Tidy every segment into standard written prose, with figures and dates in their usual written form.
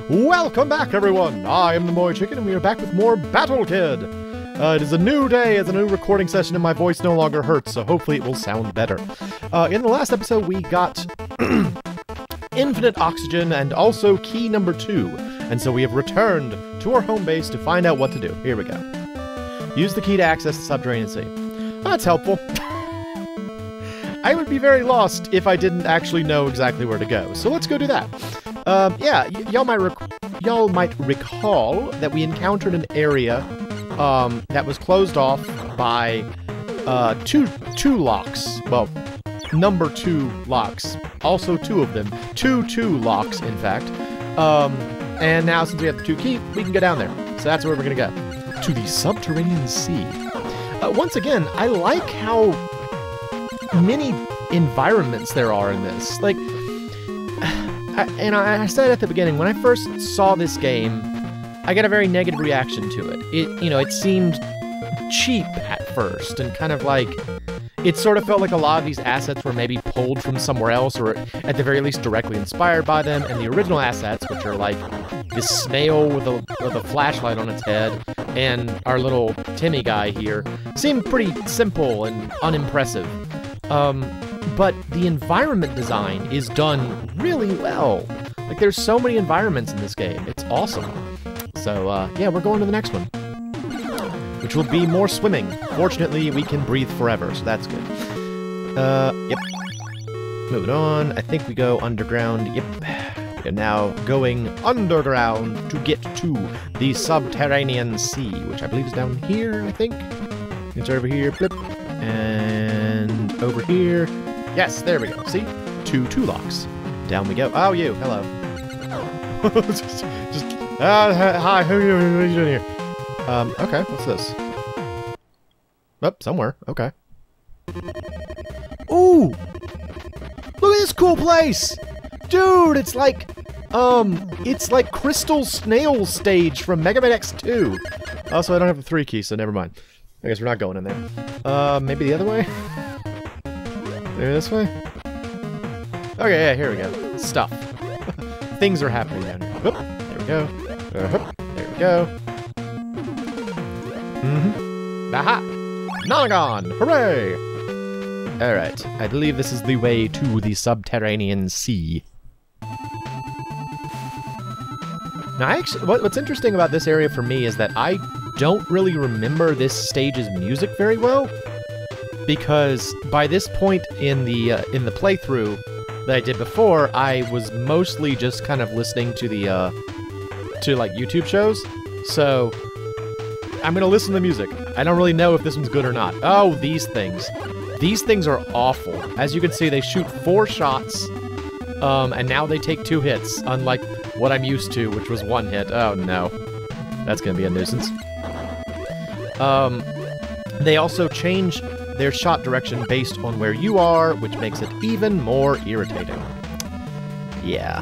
Welcome back, everyone! I am the MoeChicken, and we are back with more Battle Kid! It is a new day, it's a new recording session, and my voice no longer hurts, so hopefully it will sound better. In the last episode, we got infinite oxygen and also key number 2, and so we have returned to our home base to find out what to do. Here we go. Use the key to access the subterranean sea. That's helpful. I would be very lost if I didn't actually know exactly where to go, so let's go do that. Yeah, y'all might recall that we encountered an area that was closed off by two locks. Well, number 2 locks. Also 2 of them. Two locks, in fact. And now since we have the 2 key, we can go down there. So that's where we're gonna go. To the subterranean sea. Once again, I like how many environments there are in this. Like, I said at the beginning, when I first saw this game, I got a very negative reaction to it. It seemed cheap at first, and kind of like, it sort of felt like a lot of these assets were maybe pulled from somewhere else, or at the very least directly inspired by them, and the original assets, which are like this snail with a flashlight on its head, and our little Timmy guy here, seemed pretty simple and unimpressive. But the environment design is done really well. Like, there's so many environments in this game. It's awesome. So, yeah, we're going to the next one, which will be more swimming. Fortunately, we can breathe forever, so that's good. Yep. Moving on. I think we go underground. Yep. We are now going underground to get to the subterranean sea, which I believe is down here, I think. It's over here. Blip. And over here. Yes, there we go. See? 2 locks. Down we go. Oh, you. Hello. Hi. Who are you doing here? Okay. What's this? Oh, somewhere. Okay. Ooh! Look at this cool place! Dude, it's like Crystal Snail Stage from Mega Man X2. Also, I don't have the 3 key, so never mind. I guess we're not going in there. Maybe the other way? Maybe this way? Okay, yeah, here we go. Stuff. Things are happening down here. Whoop, there we go. There we go. Aha! Nonagon! Hooray! Alright, I believe this is the way to the subterranean sea. Now, actually, what's interesting about this area for me is that I don't really remember this stage's music very well, because by this point in the playthrough that I did before, I was mostly just kind of listening to the like YouTube shows. So I'm gonna listen to the music. I don't really know if this one's good or not. Oh, these things. These things are awful. As you can see, they shoot 4 shots, and now they take 2 hits, unlike what I'm used to, which was 1 hit. Oh no, that's gonna be a nuisance. They also change their shot direction based on where you are, which makes it even more irritating. Yeah.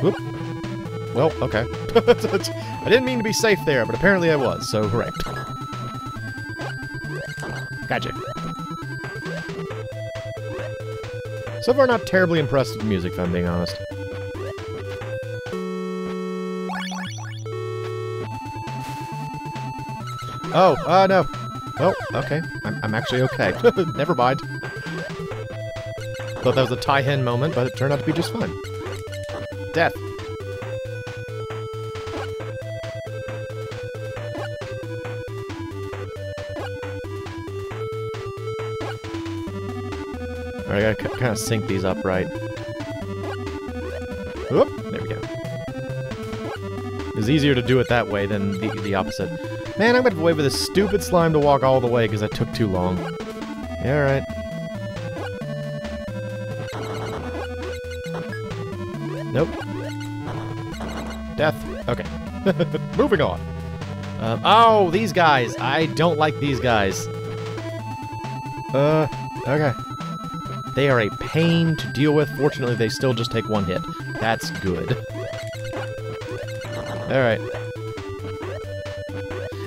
Whoop. Well, okay. I didn't mean to be safe there, but apparently I was, so hooray. Gotcha. So far, not terribly impressed with the music, if I'm being honest. Oh, no. Well, okay. I'm actually okay. Never mind. Thought that was a tie-in moment, but it turned out to be just fine. Death. Alright, I gotta kind of sync these up right. Whoop, there we go. It's easier to do it that way than the opposite. Man, I'm gonna have to wait for this stupid slime to walk all the way because I took too long. Yeah, alright. Nope. Death. Okay. Moving on. Oh, these guys. I don't like these guys. Okay. They are a pain to deal with. Fortunately, they still just take 1 hit. That's good. Alright.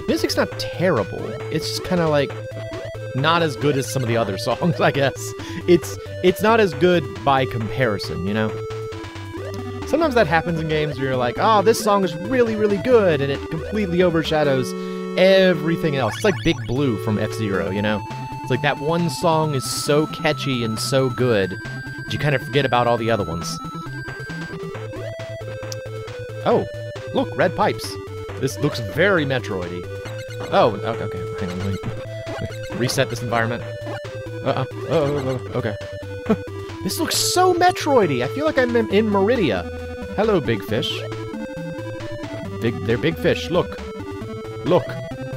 Music's not terrible. It's just kind of like not as good as some of the other songs, I guess. It's not as good by comparison, you know? Sometimes that happens in games where you're like, oh, this song is really, really good, and it completely overshadows everything else. It's like Big Blue from F-Zero, you know? It's like that one song is so catchy and so good, that you kind of forget about all the other ones. Oh, look, red pipes. This looks very Metroid-y. Oh, okay, hang on, let me reset this environment. Okay. This looks so Metroid-y. I feel like I'm in Meridia. Hello, big fish. They're big fish. Look. Look.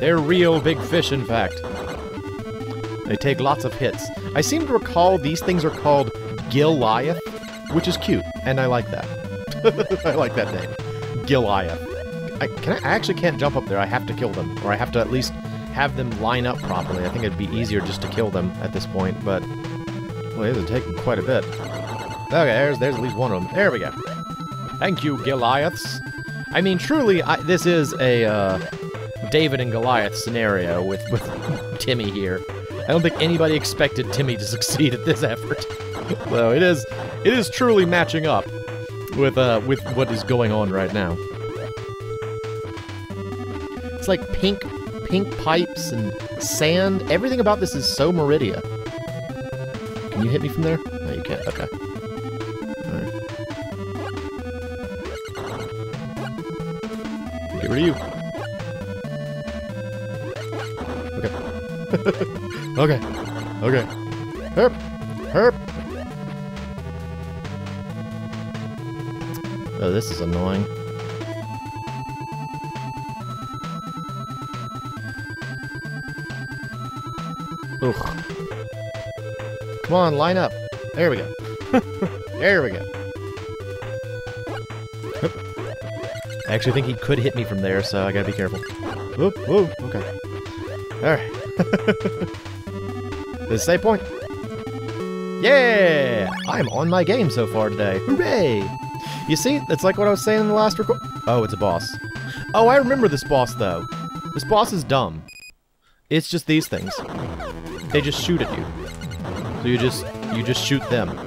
They're real big fish, in fact. They take lots of hits. I seem to recall these things are called Goliath, which is cute, and I like that. I like that name. Goliath. I actually can't jump up there. I have to kill them, or I have to at least have them line up properly. I think it'd be easier just to kill them at this point, but... Well, these are taking quite a bit. Okay, there's at least one of them. There we go. Thank you, Goliaths. I mean, truly, this is a David and Goliath scenario with Timmy here. I don't think anybody expected Timmy to succeed at this effort. So it is truly matching up with what is going on right now. It's like pink pipes and sand. Everything about this is so Meridia. Can you hit me from there? No, you can't. Okay. Alright. Get rid of you. Okay. Okay. Okay. Herp! Herp! Oh, this is annoying. Ugh. Come on, line up. There we go. There we go. Oop. I actually think he could hit me from there, so I gotta be careful. Oop, whoa, okay. Alright. This save point. Yeah! I'm on my game so far today. Hooray! You see, it's like what I was saying in the last record. Oh, it's a boss. Oh, I remember this boss, though. This boss is dumb. It's just these things. They just shoot at you. So you just shoot them.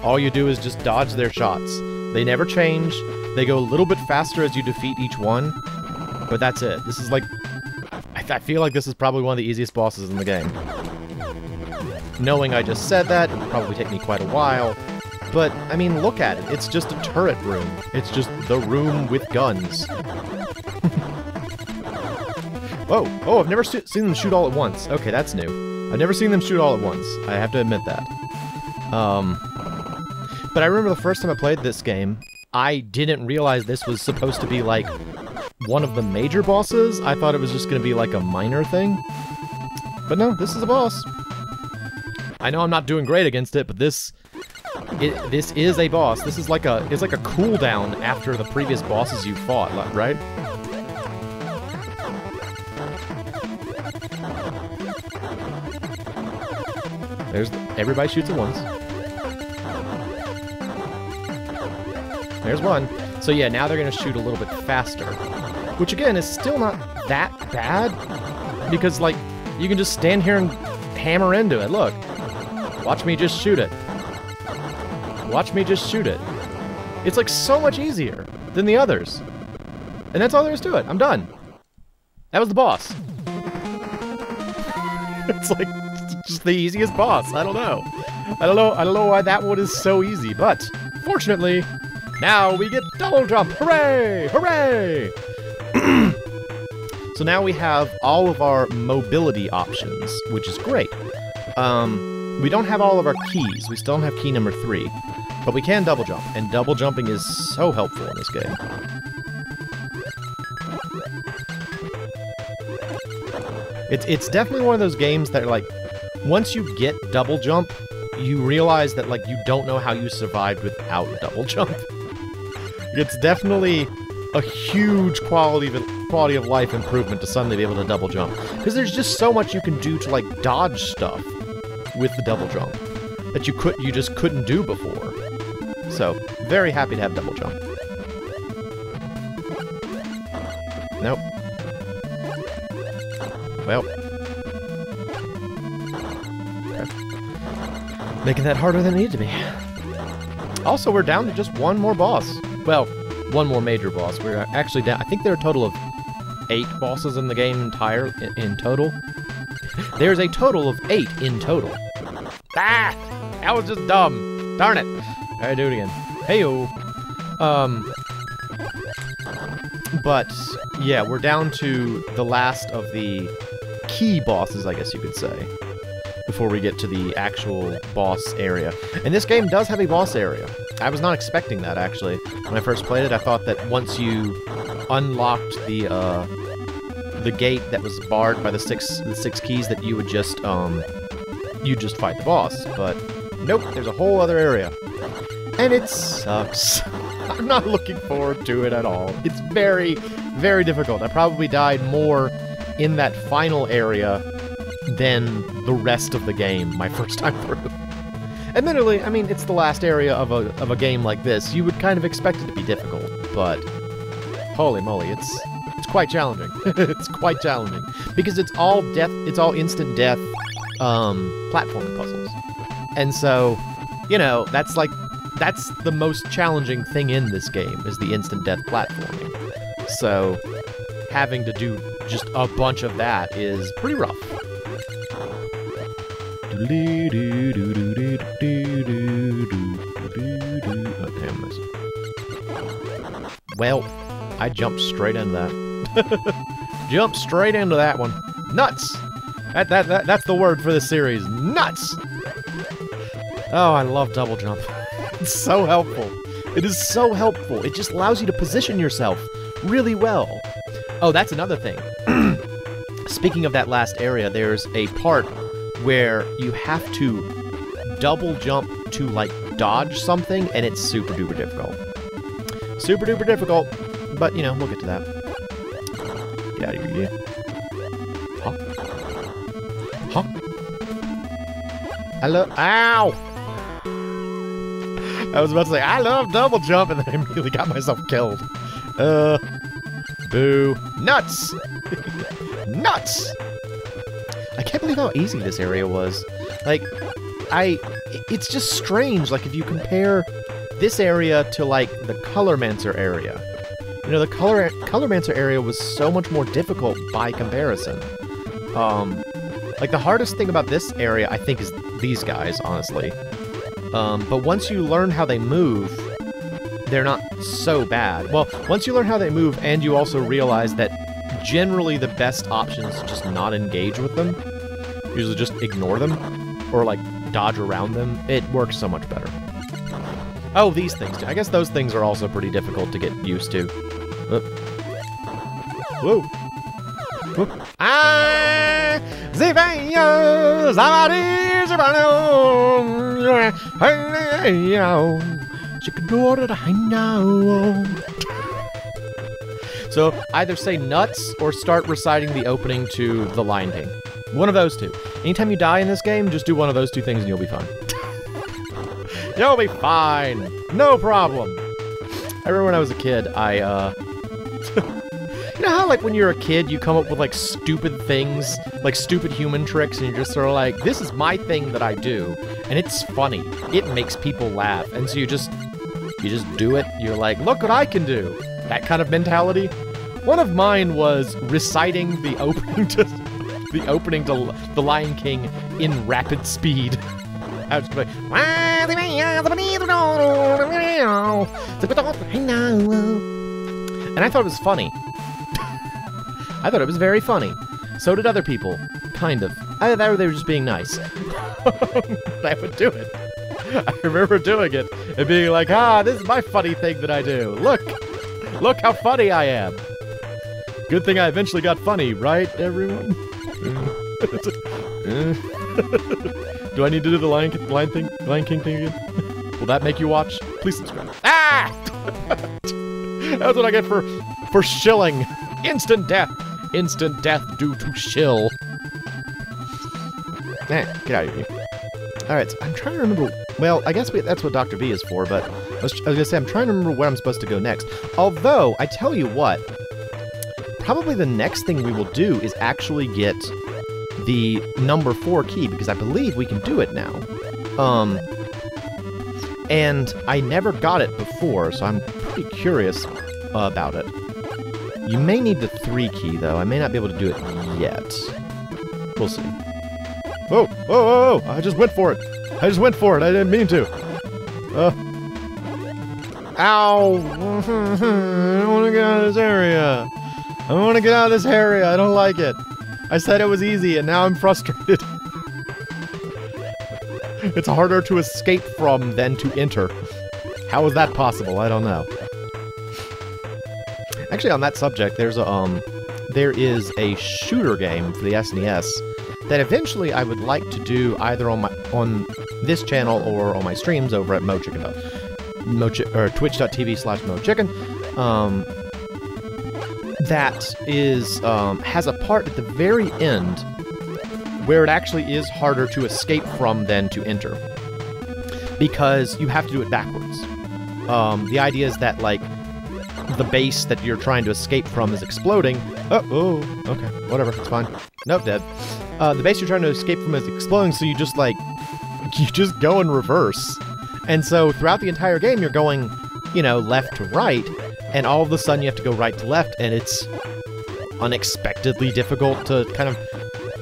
All you do is just dodge their shots. They never change. They go a little bit faster as you defeat each one. But that's it. This is like... I feel like this is probably one of the easiest bosses in the game. Knowing I just said that, it would probably take me quite a while. But, I mean, look at it. It's just a turret room. It's just the room with guns. Whoa! Oh, I've never seen them shoot all at once. Okay, that's new. I've never seen them shoot all at once. I have to admit that. But I remember the first time I played this game, I didn't realize this was supposed to be, like, one of the major bosses. I thought it was just going to be, like, a minor thing. But no, this is a boss. I know I'm not doing great against it, but this is a boss. This is like a cooldown after the previous bosses you fought, right? Everybody shoots at once. There's one. So yeah, now they're gonna shoot a little bit faster. Which again is still not that bad. Because like, you can just stand here and hammer into it. Look. Watch me just shoot it. Watch me just shoot it. It's like so much easier than the others. And that's all there is to it. I'm done. That was the boss. It's like just the easiest boss. I don't know. I don't know why that one is so easy, but fortunately, now we get double jump. Hooray! Hooray! So now we have all of our mobility options, which is great. We don't have all of our keys. We still don't have key number 3. But we can double jump, and double jumping is so helpful in this game. It's definitely one of those games that, like, once you get double jump, you realize that, like, you don't know how you survived without double jump. It's definitely a huge quality of life improvement to suddenly be able to double jump. Because there's just so much you can do to, like, dodge stuff with the double jump that you just couldn't do before. So, very happy to have double jump. Nope. Well. Okay. Making that harder than it needed to be. Also, we're down to just one more boss. Well, one more major boss. We're actually down. I think there are a total of 8 bosses in the game in total. There's a total of 8 in total. Ah! That was just dumb. Darn it. Alright, do it again. Heyo. But, yeah, we're down to the last of the key bosses, I guess you could say, before we get to the actual boss area. And this game does have a boss area. I was not expecting that, actually. When I first played it, I thought that once you unlocked the gate that was barred by the six keys, that you would just fight the boss. But nope, there's a whole other area. And it sucks. I'm not looking forward to it at all. It's very, very difficult. I probably died more in that final area than the rest of the game my first time through. Admittedly, I mean, it's the last area of a game like this. You would kind of expect it to be difficult, but holy moly, it's quite challenging. It's quite challenging because it's all instant death platforming puzzles. And so, you know, that's the most challenging thing in this game is the instant death platforming. So, having to do just a bunch of that is pretty rough. Oh, damn this. Well, I jumped straight into that. Jumped straight into that one. Nuts! That's the word for this series. Nuts! Oh, I love double jump. It's so helpful. It is so helpful. It just allows you to position yourself really well. Oh, that's another thing. Speaking of that last area, there's a part where you have to double jump to, like, dodge something, and it's super duper difficult. Super duper difficult, but, you know, we'll get to that. Get out of here, you. Huh? Huh? Ow! I was about to say, I love double jump, and then I immediately got myself killed. Boo. Nuts! Nuts! I can't believe how easy this area was. Like, it's just strange, like, if you compare this area to, like, the Colormancer area. You know, the Colormancer area was so much more difficult by comparison. Like, the hardest thing about this area, I think, is these guys, honestly. But once you learn how they move, they're not so bad. Well, once you learn how they move, and you also realize that generally the best option is to just not engage with them, usually just ignore them, or, like, dodge around them, it works so much better. Oh, these things, too. I guess those things are also pretty difficult to get used to. Whoa. Whoa. Ah! So, either say nuts or start reciting the opening to The Lion King. One of those two. Anytime you die in this game, just do one of those two things and you'll be fine. You'll be fine! No problem! I remember when I was a kid, you know how, like, when you're a kid, you come up with, like, stupid things, like, stupid human tricks, and you're just sort of like, this is my thing that I do, and it's funny. It makes people laugh, and so you just do it. You're like, look what I can do! That kind of mentality. One of mine was reciting the opening to The Lion King in rapid speed. I was like, and I thought it was funny. I thought it was very funny. So did other people. Kind of. Either that or they were just being nice. I would do it. I remember doing it and being like, this is my funny thing that I do. Look how funny I am. Good thing I eventually got funny, right, everyone? Do I need to do the Lion King thing again? Will that make you watch? Please subscribe. Ah! That's what I get for shilling. Instant death. Instant death due to shill. Get out of here. Alright, so I'm trying to remember... Well, I guess that's what Dr. B is for, but I was going to say, I'm trying to remember where I'm supposed to go next. Although, I tell you what, probably the next thing we will do is actually get the number 4 key, because I believe we can do it now. And I never got it before, so I'm pretty curious about it. You may need the 3 key, though. I may not be able to do it yet. We'll see. Oh, oh, oh, oh! I just went for it. I just went for it. I didn't mean to. Ow! I don't want to get out of this area. I want to get out of this area. I don't like it. I said it was easy, and now I'm frustrated. It's harder to escape from than to enter. How is that possible? I don't know. Actually, on that subject, there is a shooter game for the SNES that eventually I would like to do either on this channel or on my streams over at MoeChicken, or twitch.tv/MoeChicken. That is has a part at the very end where it actually is harder to escape from than to enter, because you have to do it backwards. The idea is that, like, the base that you're trying to escape from is exploding. Oh, okay, whatever, it's fine. Nope, dead. The base you're trying to escape from is exploding, so you just go in reverse. And so throughout the entire game, you're going, you know, left to right, and all of a sudden you have to go right to left, and it's unexpectedly difficult to kind of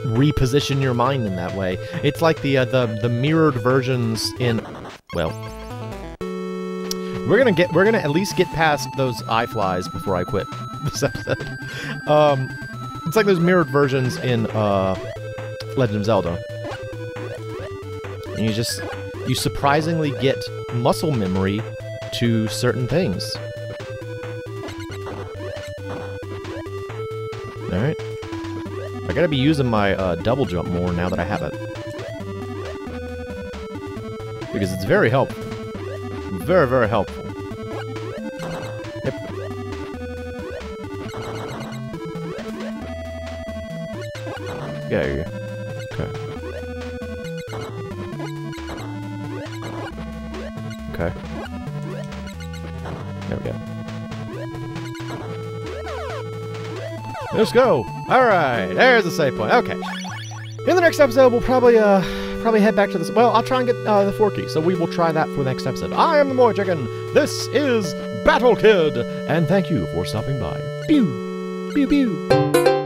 reposition your mind in that way. It's like the mirrored versions in, well, we're gonna at least get past those eye flies before I quit this episode. It's like those mirrored versions in Legend of Zelda. And you surprisingly get muscle memory to certain things. Alright. I gotta be using my double jump more now that I have it. Because it's very helpful. Very, very helpful. Yep. Okay. Okay. There we go. Let's go! Alright, there's the save point. Okay. In the next episode, we'll probably head back to this. Well, I'll try and get the 4 key, so we will try that for the next episode. I am the MoeChicken. This is Battle Kid, and thank you for stopping by. Pew! Pew pew!